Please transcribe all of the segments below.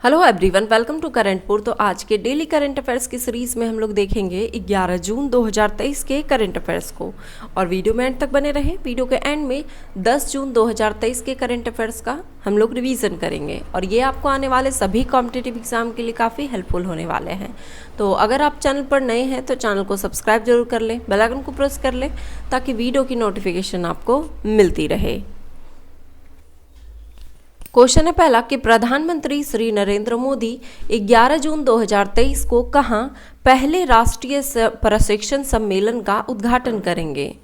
Hello everyone, welcome to करंटपुर। तो आज के डेली करंट अफेयर्स की सीरीज़ में हम लोग देखेंगे 11 जून 2023 के करंट अफेयर्स को। और वीडियो में एंड तक बने रहें। वीडियो के एंड में 10 जून 2023 के करंट अफेयर्स का हम लोग रिवीजन करेंगे और ये आपको आने वाले सभी कॉम्पिटिटिव एग्जाम के लिए काफ़ी हेल्पफुल होने वाले हैं। तो अगर आप चैनल पर नए हैं तो चैनल को सब्सक्राइब जरूर कर लें, बेल आइकन को प्रेस कर लें ताकि वीडियो की नोटिफिकेशन आपको मिलती रहे। क्वेश्चन है पहला कि प्रधानमंत्री श्री नरेंद्र मोदी 11 जून 2023 को कहां पहले राष्ट्रीय प्रशिक्षण सम्मेलन का उद्घाटन करेंगे।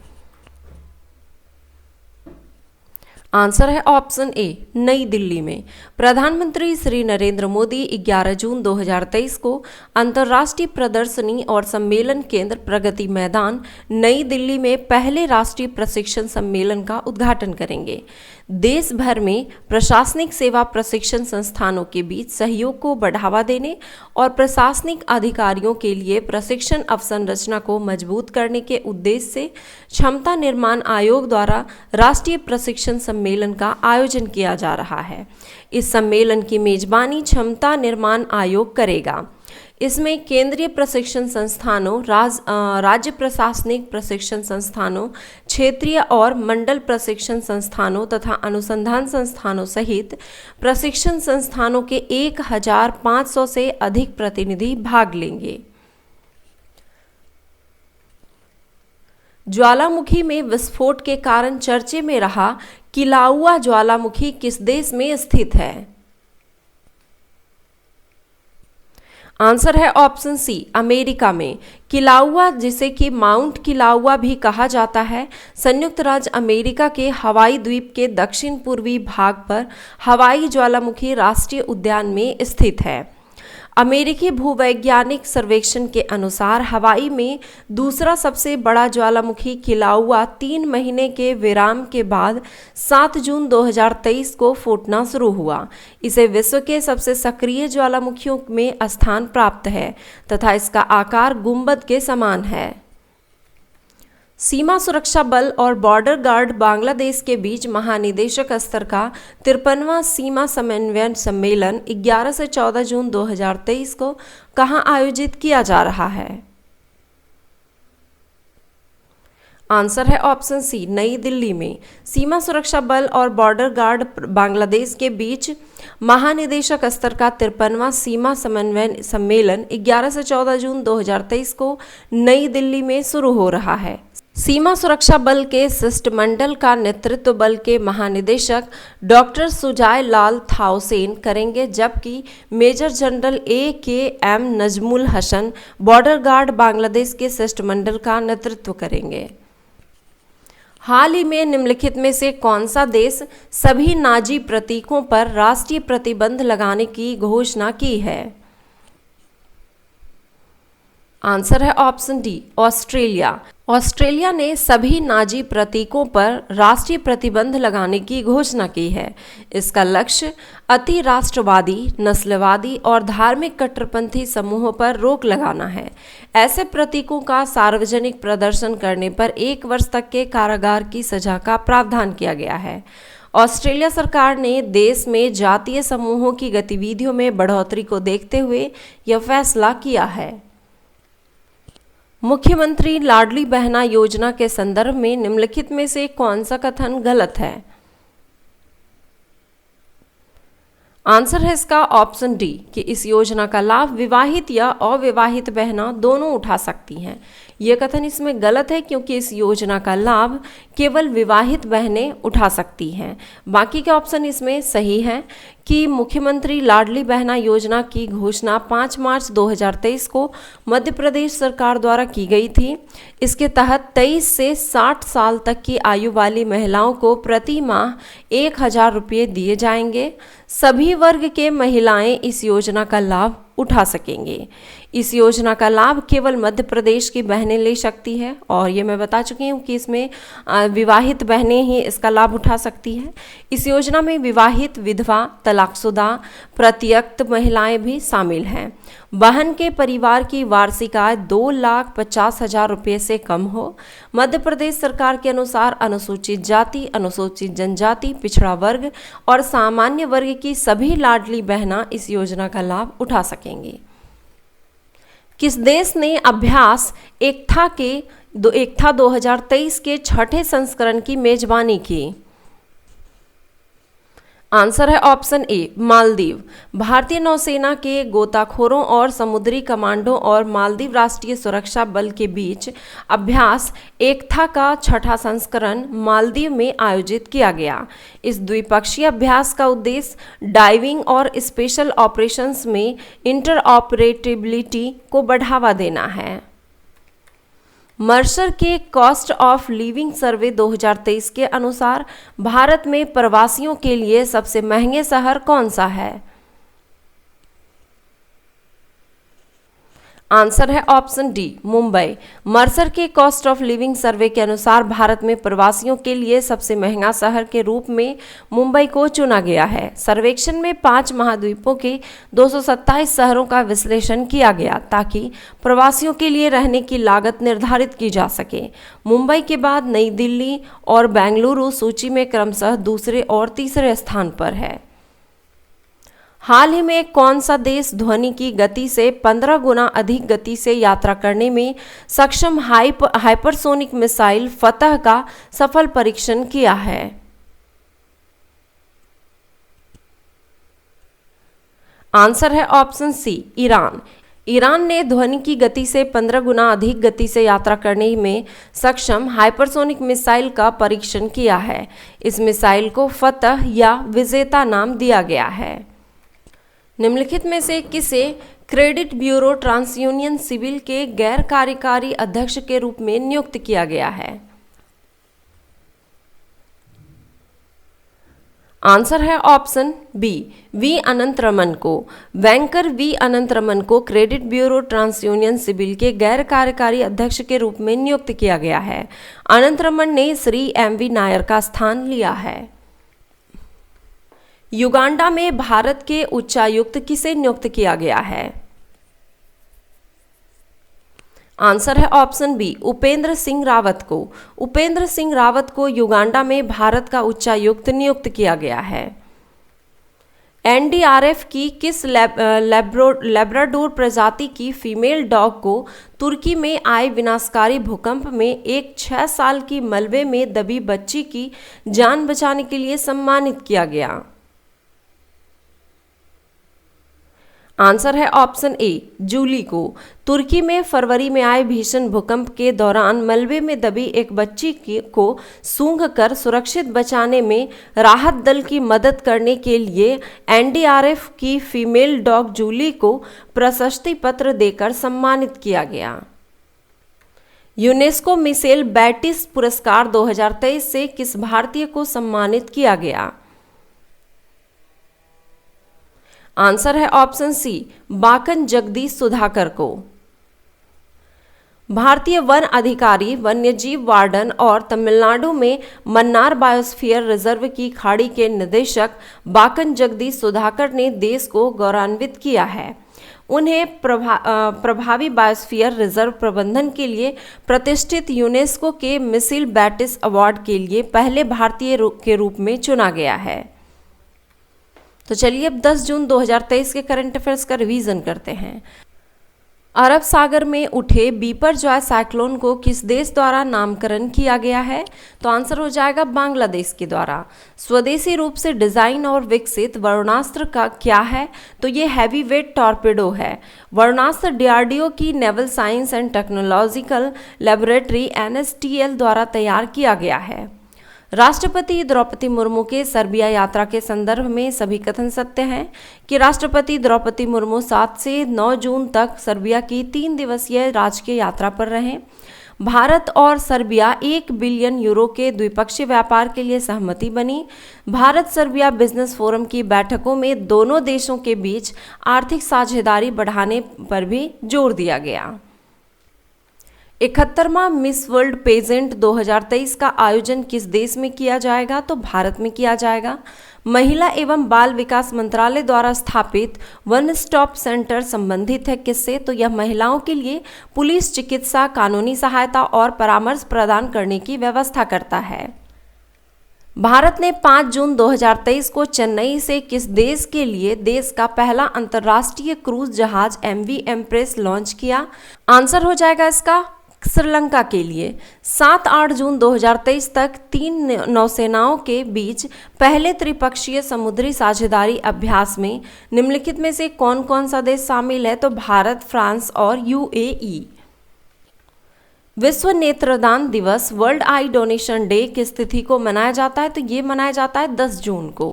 आंसर है ऑप्शन ए, नई दिल्ली में। प्रधानमंत्री श्री नरेंद्र मोदी 11 जून 2023 को अंतर्राष्ट्रीय प्रदर्शनी और सम्मेलन केंद्र प्रगति मैदान नई दिल्ली में पहले राष्ट्रीय प्रशिक्षण सम्मेलन का उद्घाटन करेंगे। देश भर में प्रशासनिक सेवा प्रशिक्षण संस्थानों के बीच सहयोग को बढ़ावा देने और प्रशासनिक अधिकारियों के लिए प्रशिक्षण अवसंरचना को मजबूत करने के उद्देश्य से क्षमता निर्माण आयोग द्वारा राष्ट्रीय प्रशिक्षण सम्मेलन का आयोजन किया जा रहा है। इस सम्मेलन की मेजबानी क्षमता निर्माण आयोग करेगा। इसमें केंद्रीय प्रशिक्षण संस्थानों, राज्य प्रशासनिक प्रशिक्षण संस्थानों, क्षेत्रीय और मंडल प्रशिक्षण संस्थानों तथा अनुसंधान संस्थानों सहित प्रशिक्षण संस्थानों के 1500 से अधिक प्रतिनिधि भाग लेंगे। ज्वालामुखी में विस्फोट के कारण चर्चे में रहा किलाउआ ज्वालामुखी किस देश में स्थित है। आंसर है ऑप्शन सी, अमेरिका में। किलाउआ, जिसे कि माउंट किलाउआ भी कहा जाता है, संयुक्त राज्य अमेरिका के हवाई द्वीप के दक्षिण पूर्वी भाग पर हवाई ज्वालामुखी राष्ट्रीय उद्यान में स्थित है। अमेरिकी भूवैज्ञानिक सर्वेक्षण के अनुसार हवाई में दूसरा सबसे बड़ा ज्वालामुखी किलाउआ 3 महीने के विराम के बाद 7 जून 2023 को फूटना शुरू हुआ। इसे विश्व के सबसे सक्रिय ज्वालामुखियों में स्थान प्राप्त है तथा इसका आकार गुंबद के समान है। सीमा सुरक्षा बल और बॉर्डर गार्ड बांग्लादेश के बीच महानिदेशक स्तर का 53वां सीमा समन्वय सम्मेलन 11 से 14 जून 2023 को कहां आयोजित किया जा रहा है। आंसर है ऑप्शन सी, नई दिल्ली में। सीमा सुरक्षा बल और बॉर्डर गार्ड बांग्लादेश के बीच महानिदेशक स्तर का 53वां सीमा समन्वय सम्मेलन 11 से 14 जून 2023 को नई दिल्ली में शुरू हो रहा है। सीमा सुरक्षा बल के शिष्टमंडल का नेतृत्व बल के महानिदेशक डॉक्टर सुजाय लाल थाउसेन करेंगे, जबकि major general AKM Nazmul Hasan border guard Bangladesh के शिष्टमंडल का नेतृत्व करेंगे। हाल ही में निम्नलिखित में से कौन सा देश सभी नाजी प्रतीकों पर राष्ट्रीय प्रतिबंध लगाने की घोषणा की है। आंसर है ऑप्शन डी, ऑस्ट्रेलिया। ऑस्ट्रेलिया ने सभी नाजी प्रतीकों पर राष्ट्रीय प्रतिबंध लगाने की घोषणा की है। इसका लक्ष्य अति राष्ट्रवादी, नस्लवादी और धार्मिक कट्टरपंथी समूहों पर रोक लगाना है। ऐसे प्रतीकों का सार्वजनिक प्रदर्शन करने पर 1 वर्ष तक के कारागार की सजा का प्रावधान किया गया है। ऑस्ट्रेलिया सरकार ने देश में जातीय समूहों की गतिविधियों में बढ़ोतरी को देखते हुए यह फैसला किया है। मुख्यमंत्री लाडली बहना योजना के संदर्भ में निम्नलिखित में से कौन सा कथन गलत है। आंसर है इसका ऑप्शन डी कि इस योजना का लाभ विवाहित या अविवाहित बहना दोनों उठा सकती हैं। यह कथन इसमें गलत है क्योंकि इस योजना का लाभ केवल विवाहित बहनें उठा सकती हैं। बाकी के ऑप्शन इसमें सही है कि मुख्यमंत्री लाडली बहना योजना की घोषणा 5 मार्च 2023 को मध्य प्रदेश सरकार द्वारा की गई थी। इसके तहत 23 से 60 साल तक की आयु वाली महिलाओं को प्रति माह 1000 रुपये दिए जाएंगे। सभी वर्ग के महिलाएं इस योजना का लाभ उठा सकेंगे। इस योजना का लाभ केवल मध्य प्रदेश की बहनें ले सकती है और ये मैं बता चुकी हूँ कि इसमें विवाहित बहनें ही इसका लाभ उठा सकती हैं। इस योजना में विवाहित, विधवा, तलाकशुदा, प्रत्यक्त महिलाएं भी शामिल हैं। बहन के परिवार की वार्षिक आय 2,50,000 रुपये से कम हो। मध्य प्रदेश सरकार के अनुसार अनुसूचित जाति, अनुसूचित जनजाति, पिछड़ा वर्ग और सामान्य वर्ग की सभी लाडली बहना इस योजना का लाभ उठा सकेंगी। किस देश ने अभ्यास एकता 2023 के छठे संस्करण की मेजबानी की? आंसर है ऑप्शन ए, मालदीव। भारतीय नौसेना के गोताखोरों और समुद्री कमांडो और मालदीव राष्ट्रीय सुरक्षा बल के बीच अभ्यास एकता का छठा संस्करण मालदीव में आयोजित किया गया। इस द्विपक्षीय अभ्यास का उद्देश्य डाइविंग और स्पेशल ऑपरेशंस में इंटरऑपरेटिबिलिटी को बढ़ावा देना है। मर्सर के कॉस्ट ऑफ लिविंग सर्वे 2023 के अनुसार भारत में प्रवासियों के लिए सबसे महंगे शहर कौन सा है? आंसर है ऑप्शन डी, मुंबई। मर्सर के कॉस्ट ऑफ लिविंग सर्वे के अनुसार भारत में प्रवासियों के लिए सबसे महंगा शहर के रूप में मुंबई को चुना गया है। सर्वेक्षण में 5 महाद्वीपों के 227 शहरों का विश्लेषण किया गया ताकि प्रवासियों के लिए रहने की लागत निर्धारित की जा सके। मुंबई के बाद नई दिल्ली और बेंगलुरु सूची में क्रमशः दूसरे और तीसरे स्थान पर है। हाल ही में कौन सा देश ध्वनि की गति से 15 गुना अधिक गति से यात्रा करने में सक्षम हाइपरसोनिक मिसाइल फतह का सफल परीक्षण किया है? आंसर है ऑप्शन सी, ईरान। ईरान ने ध्वनि की गति से 15 गुना अधिक गति से यात्रा करने में सक्षम हाइपरसोनिक मिसाइल का परीक्षण किया है। इस मिसाइल को फतह या विजेता नाम दिया गया है। निम्नलिखित में से किसे क्रेडिट ब्यूरो ट्रांसयूनियन सिविल के गैर कार्यकारी अध्यक्ष के रूप में नियुक्त किया गया है? आंसर है option B, V Anant Raman को। बैंकर वी अनंत रमन को क्रेडिट ब्यूरो ट्रांसयूनियन सिविल के गैर कार्यकारी अध्यक्ष के रूप में नियुक्त किया गया है। अनंत रमन ने श्री एम.वी. नायर का स्थान लिया है। युगांडा में भारत के उच्चायुक्त किसे नियुक्त किया गया है? आंसर है ऑप्शन बी, उपेंद्र सिंह रावत को। उपेंद्र सिंह रावत को युगांडा में भारत का उच्चायुक्त नियुक्त किया गया है। एनडीआरएफ की किस लैब्राडोर प्रजाति की फीमेल डॉग को तुर्की में आए विनाशकारी भूकंप में एक 6 साल की मलबे में दबी बच्ची की जान बचाने के लिए सम्मानित किया गया? आंसर है ऑप्शन ए, जूली को। तुर्की में फरवरी में आए भीषण भूकंप के दौरान मलबे में दबी एक बच्ची को सूंघकर सुरक्षित बचाने में राहत दल की मदद करने के लिए एनडीआरएफ की फीमेल डॉग जूली को प्रशस्ति पत्र देकर सम्मानित किया गया। यूनेस्को मिशेल बैटिस पुरस्कार 2023 से किस भारतीय को सम्मानित किया गया? आंसर है ऑप्शन सी, बाकन जगदीश सुधाकर को। भारतीय वन अधिकारी, वन्यजीव वार्डन और तमिलनाडु में मन्नार बायोस्फीयर रिजर्व की खाड़ी के निदेशक बाकन जगदीश सुधाकर ने देश को गौरवान्वित किया है। उन्हें प्रभावी बायोस्फीयर रिजर्व प्रबंधन के लिए प्रतिष्ठित यूनेस्को के मिशेल बैटिस अवार्ड के लिए पहले भारतीय के रूप में चुना गया है। तो चलिए अब 10 जून 2023 के करंट अफेयर्स का रिवीजन करते हैं। अरब सागर में उठे बिपरजॉय साइक्लोन को किस देश द्वारा नामकरण किया गया है? तो आंसर हो जाएगा बांग्लादेश के द्वारा। स्वदेशी रूप से डिजाइन और विकसित वरुणास्त्र का क्या है? तो ये हैवी वेट टॉर्पेडो है। वरुणास्त्र डीआरडीओ की naval science and technological laboratory NSTL द्वारा तैयार किया गया है। राष्ट्रपति द्रौपदी मुर्मू के सर्बिया यात्रा के संदर्भ में सभी कथन सत्य हैं कि राष्ट्रपति द्रौपदी मुर्मू 7 से 9 जून तक सर्बिया की 3 दिवसीय राजकीय यात्रा पर रहें। भारत और सर्बिया 1 बिलियन यूरो के द्विपक्षीय व्यापार के लिए सहमति बनी। भारत सर्बिया बिजनेस फोरम की बैठकों में दोनों देशों के बीच आर्थिक साझेदारी बढ़ाने पर भी जोर दिया गया। 71वां मिस वर्ल्ड पेजेंट 2023 का आयोजन किस देश में किया जाएगा? तो भारत में किया जाएगा। महिला एवं बाल विकास मंत्रालय द्वारा स्थापित वन स्टॉप सेंटर संबंधित है किससे? तो यह महिलाओं के लिए पुलिस, चिकित्सा, कानूनी सहायता और परामर्श प्रदान करने की व्यवस्था करता है। भारत ने 5 जून 2023 को चेन्नई से किस देश के लिए देश का पहला अंतर्राष्ट्रीय क्रूज जहाज MV एम्प्रेस लॉन्च किया? आंसर हो जाएगा इसका श्रीलंका के लिए। 7-8 जून 2023 तक 3 नौसेनाओं के बीच पहले त्रिपक्षीय समुद्री साझेदारी अभ्यास में निम्नलिखित में से कौन कौन सा देश शामिल है? तो भारत, फ्रांस और UAE। विश्व नेत्रदान दिवस, वर्ल्ड आई डोनेशन डे किस तिथि को मनाया जाता है? तो ये मनाया जाता है 10 जून को।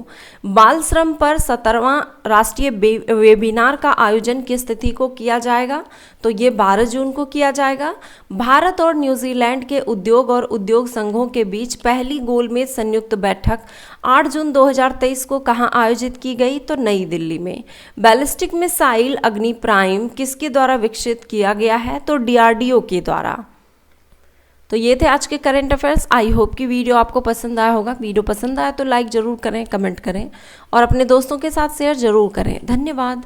बाल श्रम पर 17वां राष्ट्रीय वेबिनार का आयोजन किस तिथि को किया जाएगा? तो ये 12 जून को किया जाएगा। भारत और न्यूजीलैंड के उद्योग और उद्योग संघों के बीच पहली गोलमेज संयुक्त बैठक 8 जून 2023 को कहाँ आयोजित की गई? तो नई दिल्ली में। बैलिस्टिक मिसाइल अग्नि प्राइम किसके द्वारा विकसित किया गया है? तो DRDO के द्वारा। तो ये थे आज के करंट अफेयर्स। आई होप कि वीडियो आपको पसंद आया होगा। वीडियो पसंद आया तो लाइक ज़रूर करें, कमेंट करें और अपने दोस्तों के साथ शेयर ज़रूर करें। धन्यवाद।